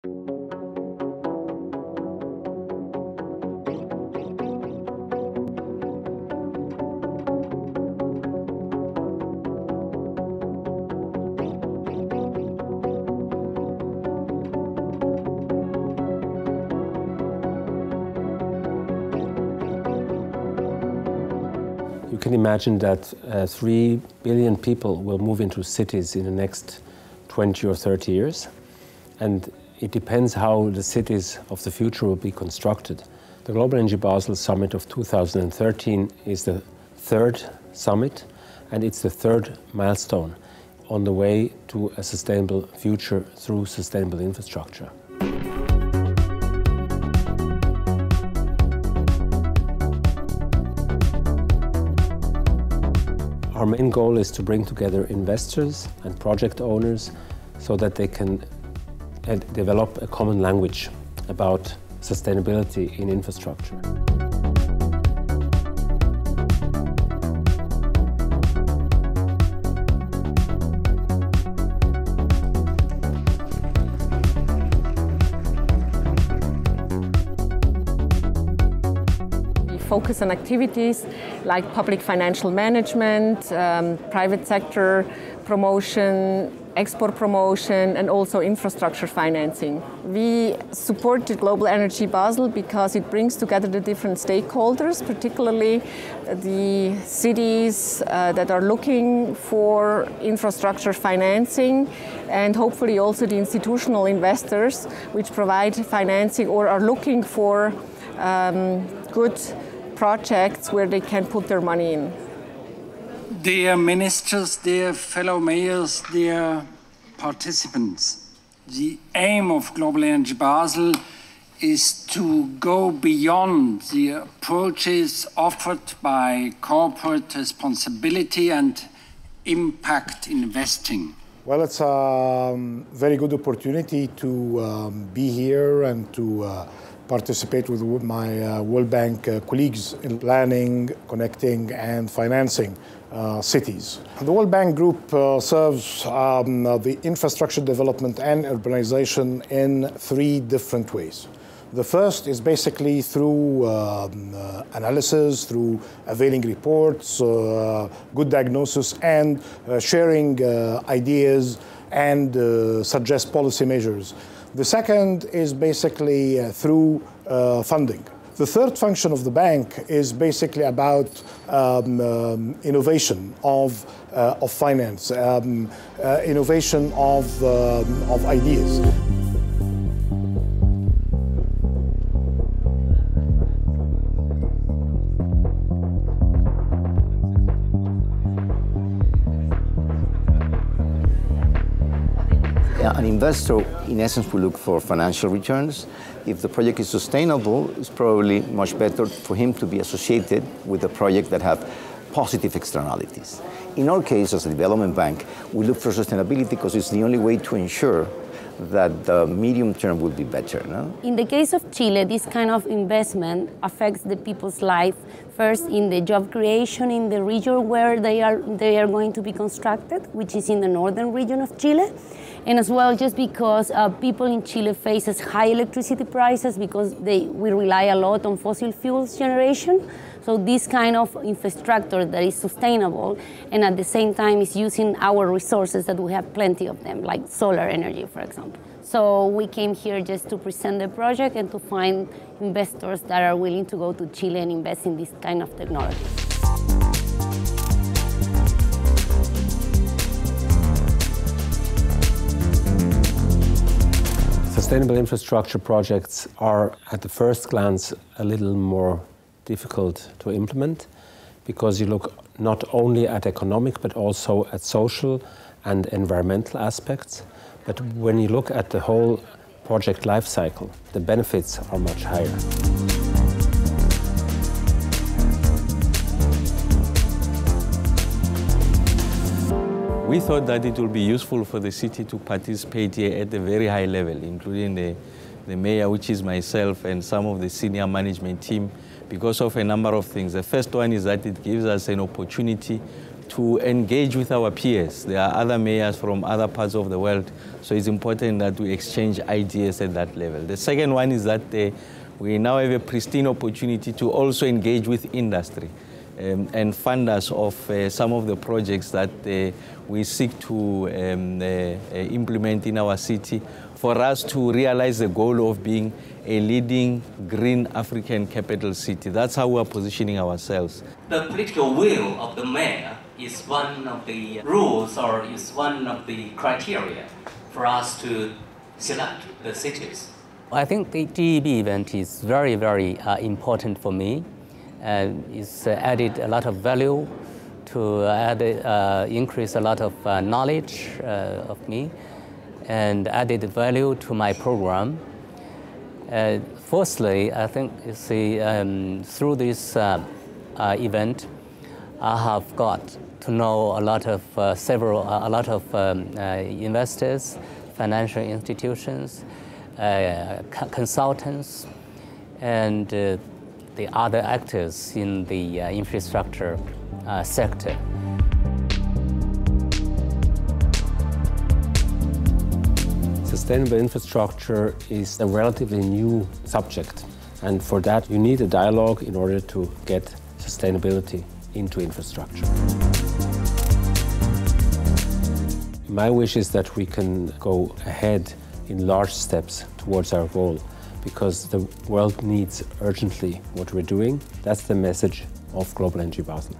You can imagine that 3 billion people will move into cities in the next 20 or 30 years. And it depends how the cities of the future will be constructed. The Global Energy Basel Summit of 2013 is the third summit, and it's the third milestone on the way to a sustainable future through sustainable infrastructure. Our main goal is to bring together investors and project owners so that they can develop a common language about sustainability in infrastructure. Focus on activities like public financial management, private sector promotion, export promotion, and also infrastructure financing. We support the Global Energy Basel because it brings together the different stakeholders, particularly the cities that are looking for infrastructure financing, and hopefully also the institutional investors which provide financing or are looking for good projects where they can put their money in. Dear ministers, dear fellow mayors, dear participants, the aim of Global Energy Basel is to go beyond the approaches offered by corporate responsibility and impact investing. Well, it's a very good opportunity to be here and to participate with my World Bank colleagues in planning, connecting, and financing cities. The World Bank Group serves the infrastructure development and urbanization in 3 different ways. The first is basically through analysis, through availing reports, good diagnosis, and sharing ideas and suggest policy measures. The second is basically through funding. The third function of the bank is basically about innovation of finance, innovation of ideas. An investor, in essence, will look for financial returns. If the project is sustainable, it's probably much better for him to be associated with a project that have positive externalities. In our case, as a development bank, we look for sustainability because it's the only way to ensure that the medium term will be better. No? In the case of Chile, this kind of investment affects the people's life, first in the job creation in the region where they are going to be constructed, which is in the northern region of Chile, and as well just because people in Chile faces high electricity prices because we rely a lot on fossil fuels generation. So this kind of infrastructure that is sustainable and at the same time is using our resources that we have plenty of them, like solar energy, for example. So we came here just to present the project and to find investors that are willing to go to Chile and invest in this kind of technology. Sustainable infrastructure projects are, at the first glance, a little more difficult to implement because you look not only at economic but also at social and environmental aspects. But when you look at the whole project life cycle, the benefits are much higher. We thought that it would be useful for the city to participate here at a very high level, including the mayor, which is myself, and some of the senior management team, because of a number of things. The first one is that it gives us an opportunity to engage with our peers. There are other mayors from other parts of the world, so it's important that we exchange ideas at that level. The second one is that we now have a pristine opportunity to also engage with industry and funders of some of the projects that we seek to implement in our city for us to realize the goal of being a leading green African capital city. That's how we are positioning ourselves. The political will of the mayor is one of the rules or is one of the criteria for us to select the cities. I think the GEB event is very, very important for me. It's added a lot of value to increase a lot of knowledge of me and added value to my program. Firstly, I think through this event, I have got to know a lot of investors, financial institutions, consultants, and the other actors in the infrastructure sector. Sustainable infrastructure is a relatively new subject, and for that you need a dialogue in order to get sustainability into infrastructure. My wish is that we can go ahead in large steps towards our goal, because the world needs urgently what we're doing. That's the message of Global Energy Basel.